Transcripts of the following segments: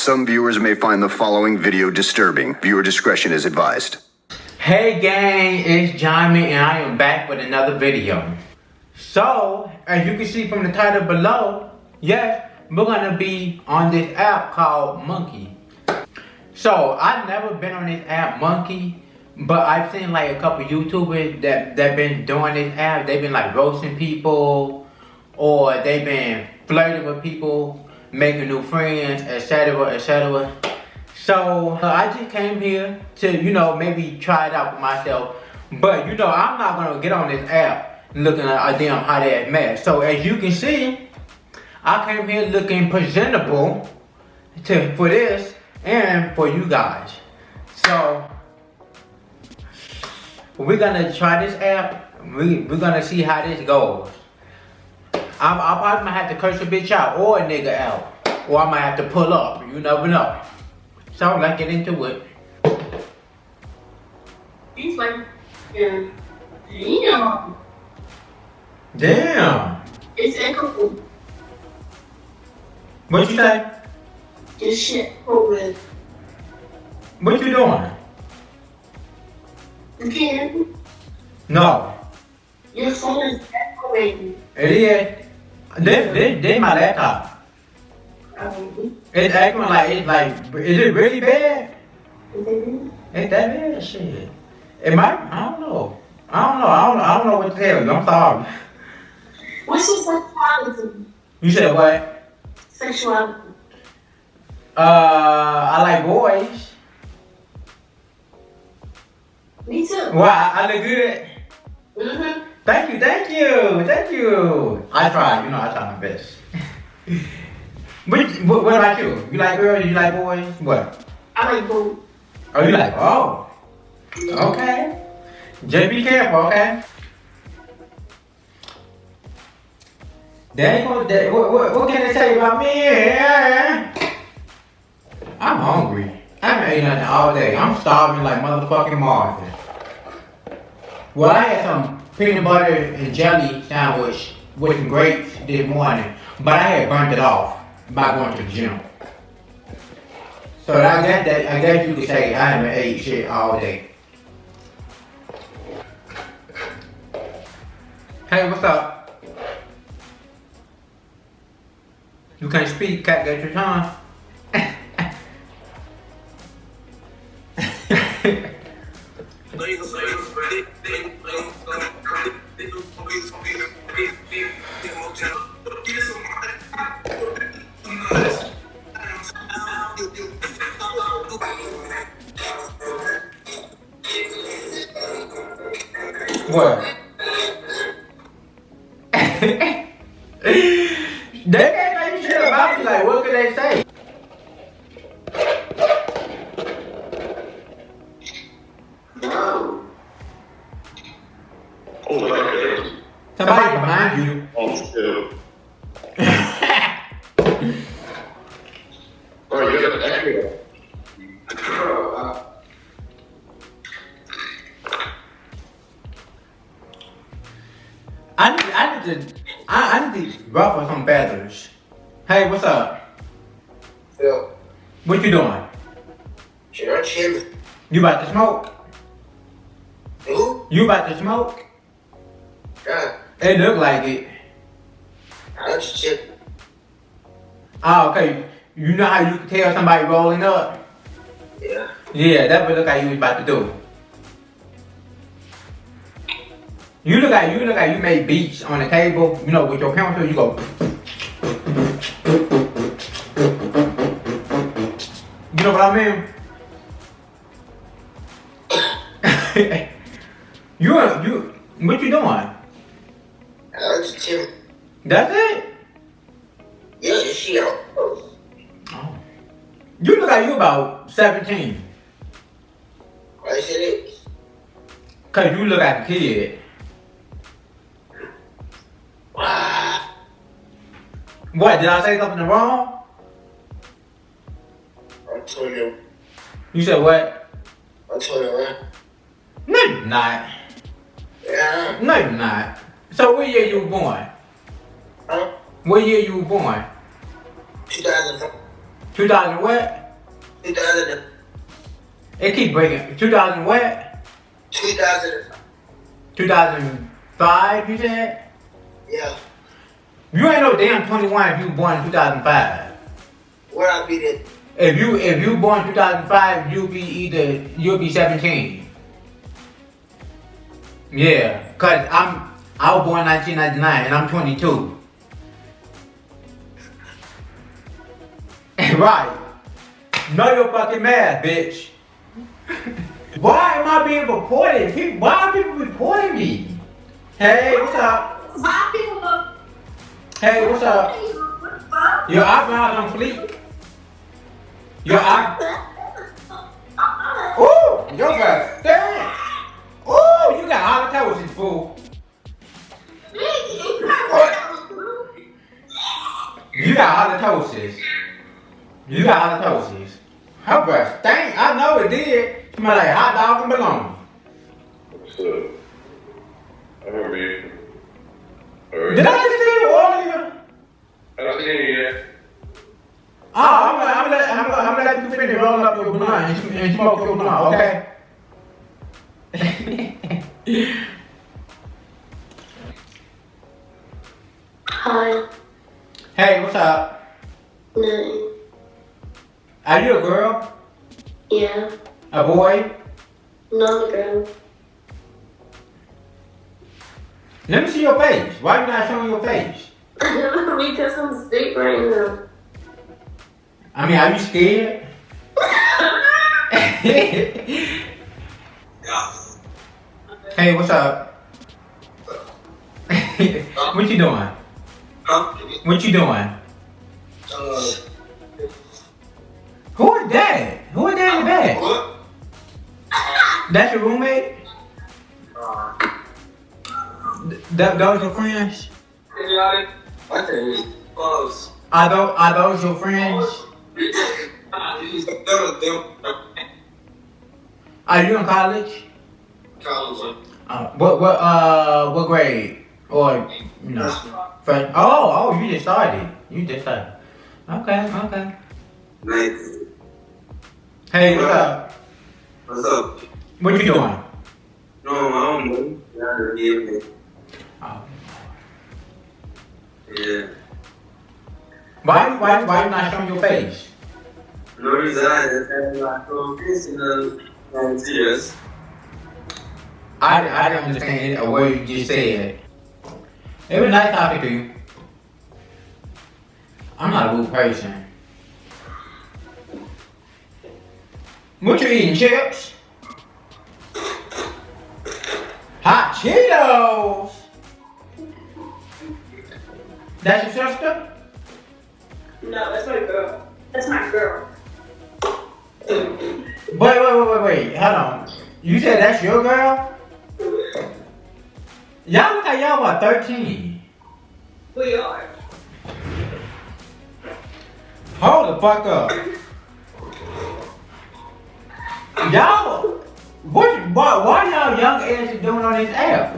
Some viewers may find the following video disturbing. Viewer discretion is advised. Hey gang, it's Jiamon and I am back with another video. So, as you can see from the title below, yes, we're gonna be on this app called Monkey. So, I've never been on this app Monkey, but I've seen like a couple YouTubers that been doing this app. They've been like roasting people, or they've been flirting with people, making new friends, etc, etc. So I just came here to, maybe try it out for myself. But I'm not gonna get on this app looking like a damn hot ass mess. So as you can see, I came here looking presentable for this and for you guys. So we're gonna try this app. We're gonna see how this goes. I probably might have to curse a bitch out or a nigga out. Or I might have to pull up. You never know. So let's get into it. He's like, yeah. Damn. Damn. It's echoing. What you say? This shit over. What you doing? You can't. No. Your phone is echoing. It is. This my laptop. It's acting is it really bad? It's that bad shit. It might, I don't know. I don't know what to tell you. I'm sorry. What's your sexuality? You said what? Sexuality. I like boys. Me too. Well, I look good. Mm-hmm. Thank you. I try, I try my best. What about you? You like girls? You like boys? What? I like both. Oh, you like, oh. Okay. Just be careful, okay? What can I tell you about me? I'm hungry. I haven't eaten nothing all day. I'm starving like motherfucking Marvin. Well, I had some peanut butter and jelly sandwich with some grapes this morning, but I had burnt it off by going to the gym. So I guess you could say I haven't ate shit all day. Hey, what's up? You can't speak, cat, get your tongue. What? They can't make shit about you, like what could they say? No. Oh my God. Somebody behind you. Oh, shit. Oh, you got an echo. I need to ruffle some feathers. Hey, what's up? Yo, What you doing? shit, I'm chilling. You about to smoke? Who? You about to smoke? Yeah, It look like it. I'm just chilling. Oh, okay. You know how you can tell somebody rolling up? Yeah. Yeah, that would look like you was about to do. You look like you made beats on the table, with your pencil, you go. You know what I mean? What you doing? I'm just chilling. That's it? Yeah, this shit out. Oh. You look like you about 17. Why shit it? Cause you look like a kid. Wow. What, did I say something wrong? I'm 21. You said what? I'm 21. No, you're not. Yeah. No, you're not. So what year you were born? Huh? What year you were born? 2004. 2000 what? 2000, It keep breaking. 2000 what? 2000. 2005, you said? Yeah. You ain't no damn 21 if you were born in 2005. Where I be then? If you born in 2005, you'll be 17. Yeah, cause I was born in 1999 and I'm 22. Right. Know your fucking math, bitch. Why am I being reported? Why are people reporting me? Hey, what's up? Why people look? Hey, what's up? What the fuck? Your eyebrows on fleek. Your eye. Ooh, your breath. Damn. Ooh, you got halitosis, fool. You got halitosis. You got halitosis. Her breath stank. I know it did. Smell like hot dog and bologna. What's up? I remember you. Did I just see you earlier? I don't see you yet. Oh, I'm gonna let you finish rolling up your blunt and smoke your blunt, okay? Hi. Hey, what's up? No. Are you a girl? Yeah. A boy? Not a girl. Let me see your face. Why you not showing your face? Because I'm sick right now. I mean, are you scared? Hey, what's up? What you doing? Huh? What you doing? Who is that? Who is that in the bed? What? That's your roommate? Those your friends? I think it's close. Are those your friends? Are you in college? College. What grade? Or you know? First, oh, you just started. Okay. Nice. Hey, what's up? What's up? What you doing? No, I don't know. Oh. Yeah. Why you not showing your face? No reason I just had my face in the tears. I didn't understand a word you just said. It was nice talking to you. I'm not a rude person. What you eating, chips? Hot Cheetos! That's your sister? No, that's my girl. That's my girl. Wait. Hold on. You said that's your girl? Y'all look like y'all about 13. We are. Hold the fuck up. Y'all, why y'all young asses doing on this app?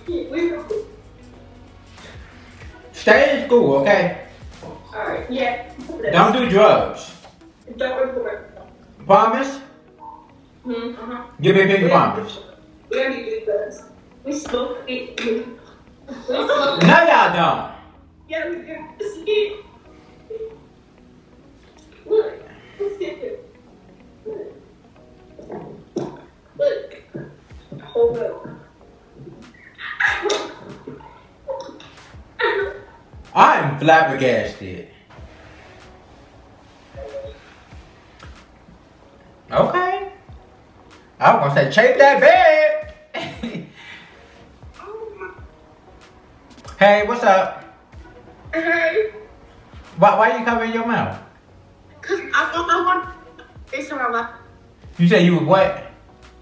We are. Stay in school, okay? Alright, yeah. Don't do drugs. Don't report. Promise? Uh-huh. Give me a big promise. We already did this. We smoke it. We smoke. No, y'all don't. Yeah, we do. See? Look. Let's get it. Look. Hold up. I'm flabbergasted. Okay. I was gonna say, shake that bed. Hey, what's up? Hey. Why you covering your mouth? Cause I'm on FaceTime. I'm left. You said you was what?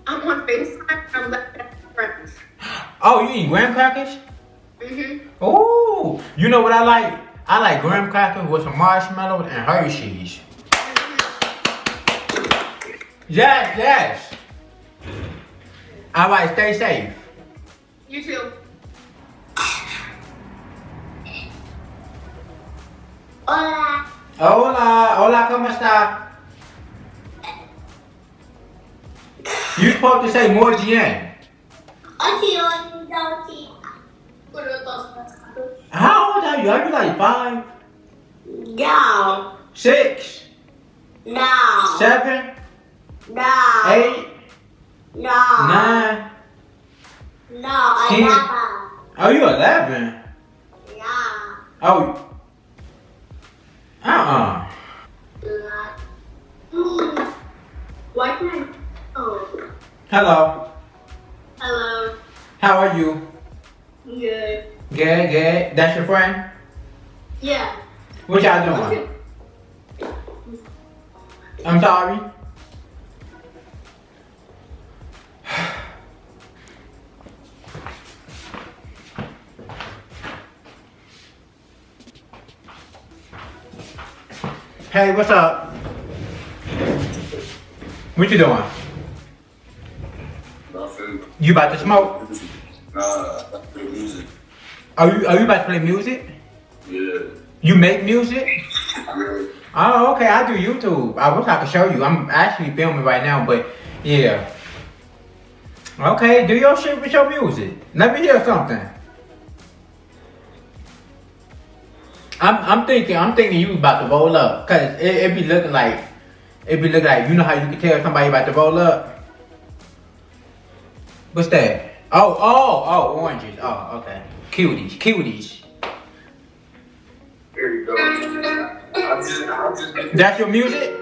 I'm on FaceTime. I'm left at friends. Oh, you eat graham crackers? Mm-hmm. Ooh, you know what I like? I like graham crackers with some marshmallows and Hershey's. Yes. All right, stay safe. You too. Hola. Hola, hola, ¿cómo está? You supposed to say more bien. How old are you? Are you like 5? No. 6? No. 7? No. 8? No. 9? No. 10? 11. Oh, you 11? Yeah. Oh. Uh-uh. Why can I? Oh. Hello. Hello. How are you? Good. Good, good. That's your friend? Yeah. What y'all doing? I'm sorry. Hey, what's up? What you doing? Nothing. You about to smoke? Nah, good music. Are you about to play music? Yeah. You make music? Yeah. Oh, okay. I do YouTube. I wish I could show you. I'm actually filming right now, but yeah. Okay, do your shit with your music. Let me hear something. I'm thinking you about to roll up, cause it be looking like, you know how you can tell somebody about to roll up. What's that? Oh, oranges. Oh, okay. Cuties. Here you go. I'm just That's your music?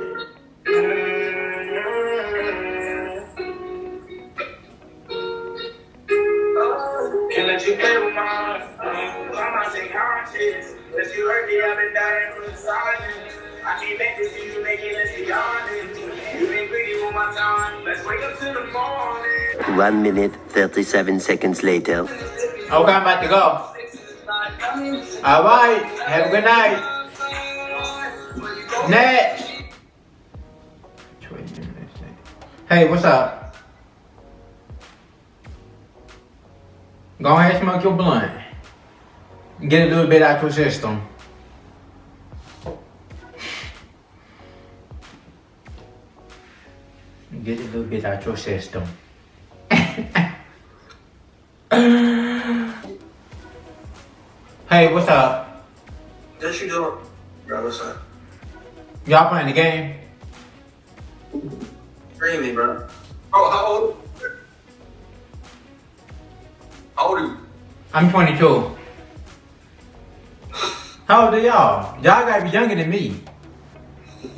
Can't let you play with mine. I'm not saying conscious. Cause you heard me, I've been dying for the silence. I can't make this see you make it, let's be honest. You been greedy with my time. Let's wake up to the morning. 1 minute, 37 seconds later. Okay, I'm about to go. Alright, have a good night. Next. Hey, what's up? Go ahead and smoke your blunt. Get a little bit out your system. Get a little bit out your system. Hey, what's up? What you doing? Bro, what's up? Y'all playing the game? Screaming, bro. Bro, how old? How old are you? I'm 22. How old are y'all? Y'all gotta be younger than me.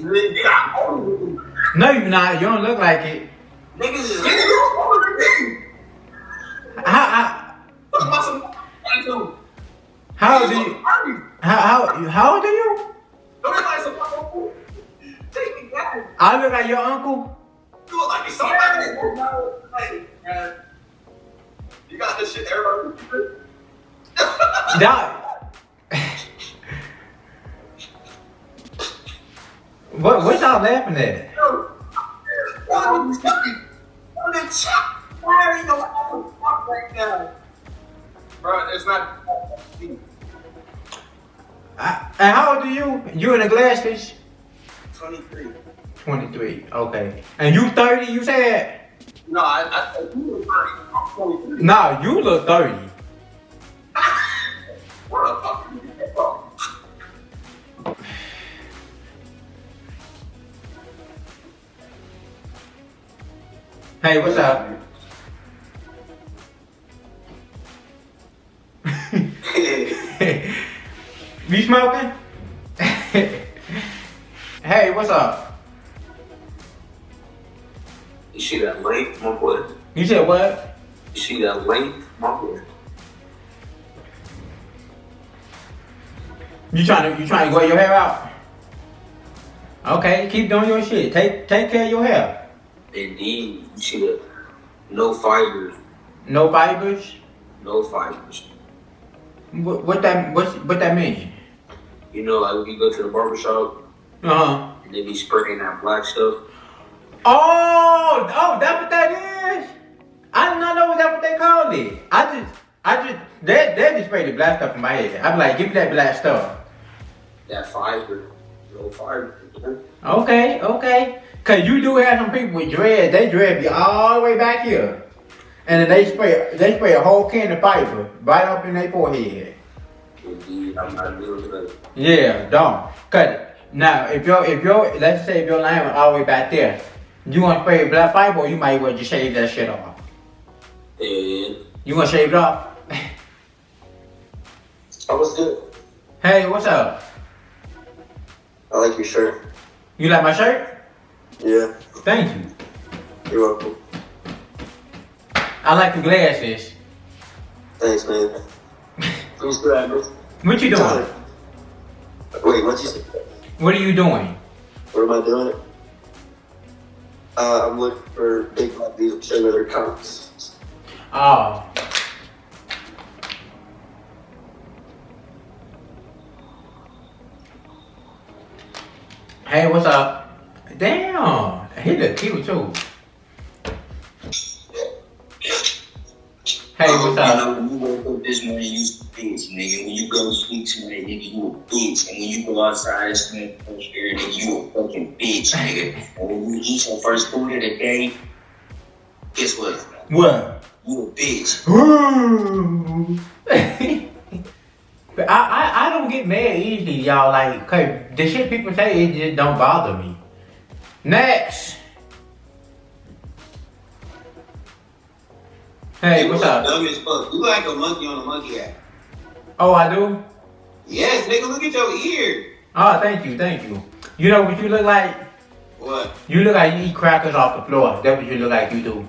Nigga, how old are you? No, you're not. You don't look like it. Niggas is older than me. How Talk about some old are you? How old are you? Don't like some take me back. I look like your uncle. You look like somebody. No, man. You got this shit, everybody. Dog. What y'all laughing at? Why are you going right now? Bro, it's not. And how old are you? You in the glasses? 23. 23. Okay. And you 30? You said? No, you look 30. I'm 23. Nah, you look 30. What the fuck are you doing, bro? Hey, what's up? You smoking? Hey, what's up? You see that length, my boy? You said what? You see that length, my boy? You trying to grow your hair out? Okay, keep doing your shit. Take care of your hair. Indeed, you see the no fibers, No fibers. no fibers. What that mean? You know, like when you go to the barbershop Uh-huh. and they be spraying that black stuff. Oh, that's what that is. I did not know that's what they called it. They just sprayed the black stuff in my head. I'm like, give me that black stuff. That fiber, Low fiber, man. Okay. Cause you do have some people with dread. They dread be all the way back here, and then they spray a whole can of fiber right up in their forehead. Indeed, I'm not doing that. Yeah, don't cut it. Now, if your let's say if your line was all the way back there, you want to spray black fiber, or you might well just shave that shit off. And You want to shave it off? I was good. Hey, what's up? I like your shirt. You like my shirt? Yeah, Thank you. you're welcome. I like the glasses. Thanks, man. Who's grabbing? What you doing? Wait, what you say? What are you doing? What am I doing? I'm looking for big black dudes to show me their comics. Oh. Hey, what's up? Damn, he look cute too. Hey, what's up? You know, when you wake up this morning, you a bitch, nigga. When you go speak to me, nigga, you a bitch. And when you go outside and spend fresh air, nigga, you a fucking bitch, nigga. And when you eat your first food of the day, guess what? What? You a bitch. But I don't get mad easily, y'all. Like, cause the shit people say, it just don't bother me. Next. Hey, what's up? Dumb as fuck. You like a monkey on a monkey app. Oh, I do? Yes, nigga, look at your ear. Oh, thank you. You know what you look like? What? You look like you eat crackers off the floor. That's what you look like you do.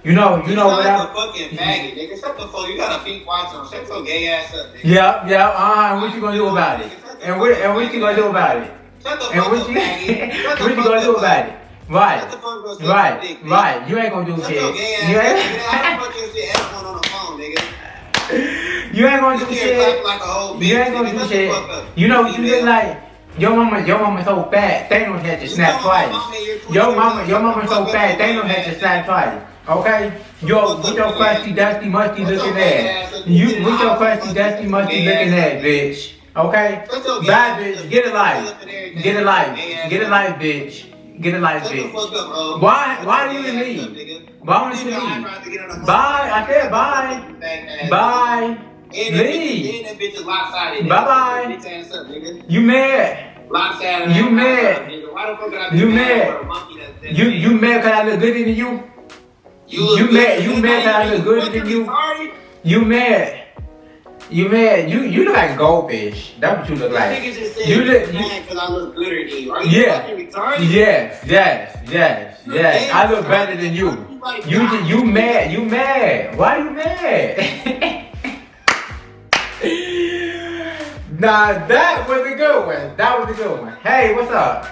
You know You what like I... a fucking faggot, nigga. Shut the fuck. You got a pink watch on. Shut your gay ass up, nigga. Yeah, and what you gonna do about it? And what you gonna do about it? Shut the And fuck what up, you, faggot. Shut the what you fuck gonna up, do about it? Right, Shut the fuck up, suck dick, nigga. right. You ain't gonna do Shut shit. your gay ass You up, ain't, nigga. I don't fuck your shit everyone on the phone, nigga. you ain't gonna You do here clapping shit. like a whole bitch, You ain't gonna nigga. do Shut the shit. fuck up. You know what you look Female. like? Your mama so fat, Thanos had to snap told my twice. mama you're 20 Your years mama old. so Fuck up, fat, you Thanos gay had to ass snap twice. Okay? Yo, with your crusty, dusty, musty What's looking your gay ass. ass? You with your crusty, dusty, musty looking ass, bitch. Okay? What's your gay Bye, ass? bitch. Get a life. Get a life. Get a life, bitch. Get a life, Shut the bitch. fuck up, bro. Why do you leave? Why would you leave? Bye. I said bye. Bye. Leave. That bitch is lopsided. Bye-bye. Bitch ass up, nigga. You mad? Lopsided. You ass mad? up, nigga. Why the fuck would I be You mad mad? for a monkey that's You mad cause I look good in you? look mad- good. you mad that I look good Fucking than you? retarded? You mad? You mad? You look like a goldfish. That's what you look This like. nigga just said You you look. mad cause I look gooder than you. Are you Yeah. fucking retarded? Yes. I look better than you. You mad. Why you mad? Nah, that was a good one. Hey, what's up?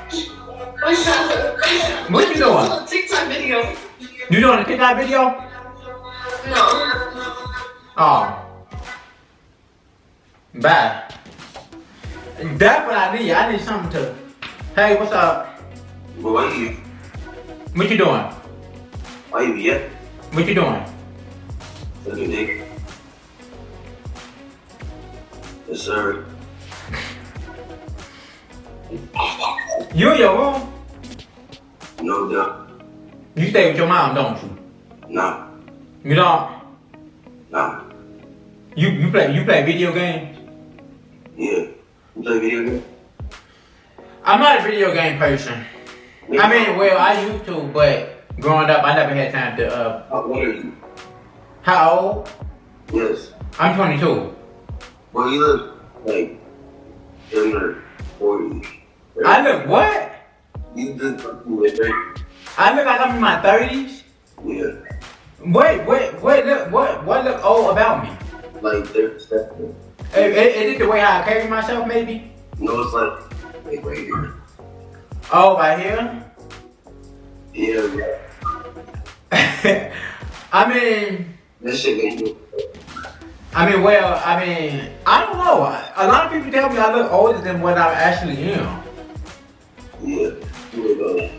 What's up? What you doing? TikTok video. You doing a TikTok video? No. Oh. Bye. That's what I need. I need something to. Hey, what's up? But why you? What you doing? Why you yet? What you doing? Suck a dick. Yes, sir. You in your room? No doubt. You stay with your mom, don't you? Nah. You don't? Nah. You play video games? Yeah. You play video games? I'm not a video game person. I mean, well, I used to, but growing up, I never had time to. How old are you? How old? Yes. I'm 22. Well, you look like 30 or 40. I look what? You look like you were 30. I look like I'm in my 30s. Yeah. What look old about me? Like 37. Is it the way I carry myself, maybe? No, it's like right here. Oh, right here? Yeah. I mean, That shit make you. I don't know. A lot of people tell me I look older than what I actually am. Yeah. You look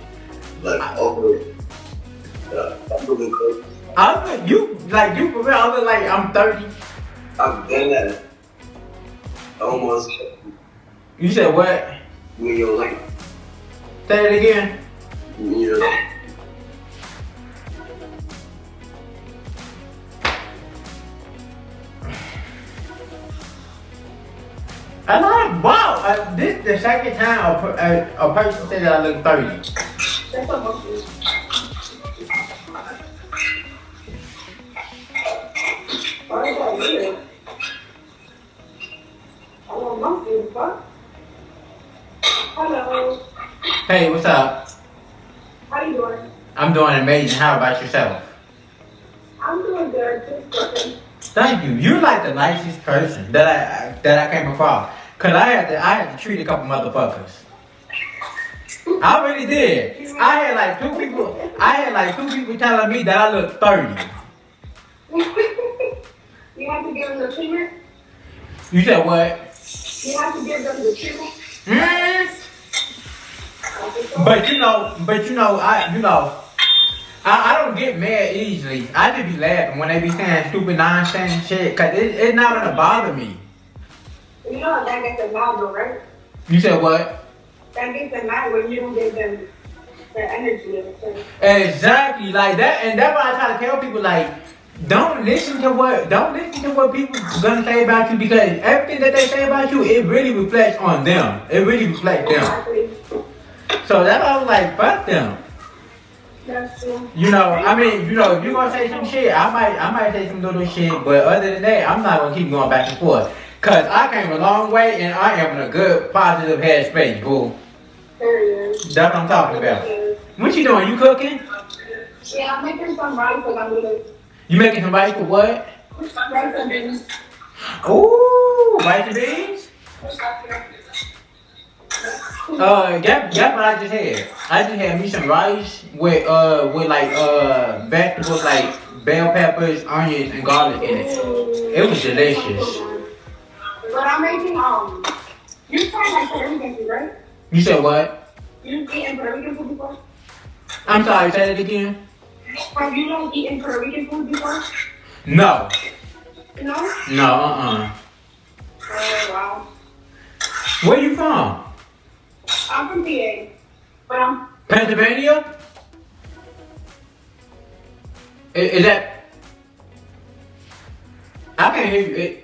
like over. I'm looking close. You for real, I look like I'm 30. I've been at almost You said what? when you're like Say it again. Yeah. I'm like, wow, this is the second time a person said that I look 30. That's a monkey. Why is that weird? I want monkey, what? Hello. Hey, what's up? How you doing? I'm doing amazing. How about yourself? I'm doing good. Just working. Thank you. You're like the nicest person that I came across. Cause I had to treat a couple motherfuckers. I really did. I had like two people telling me that I look 30. You have to give them the treatment? You said what? You have to give them the treatment? Mm. But I don't get mad easily. I just be laughing when they be saying stupid nonsense and shit. Cause it's not gonna bother me. You know that gets them mad though, right? You said what? That gets them mad when you don't give them their energy and everything. Exactly, like that, and that's why I try to tell people like, don't listen to what people gonna say about you, because everything that they say about you, it really reflects on them. It really reflects them. Exactly. So that's why I was like, fuck them. That's true. You know, I mean, you know, if you gonna say some shit, I might say some little shit, but other than that, I'm not gonna keep going back and forth. Cause I came a long way and I am in a good, positive headspace, boo. There it is. That's what I'm talking about. What you doing? You cooking? Yeah, I'm making some rice and I'm gonna You making some rice for what? rice and beans. Ooh, rice and beans? Guess what I just had? I just had me some rice with like vegetables like bell peppers, onions, and garlic in it. It was delicious. But I'm making you tried like Puerto Rican food, right? You said what? You've eaten Puerto Rican food before? I'm sorry, say that again? Have you not eaten Puerto Rican food before? No. No? No, Oh wow. Where you from? I'm from PA. But I'm Pennsylvania? Is that... I can't hear you.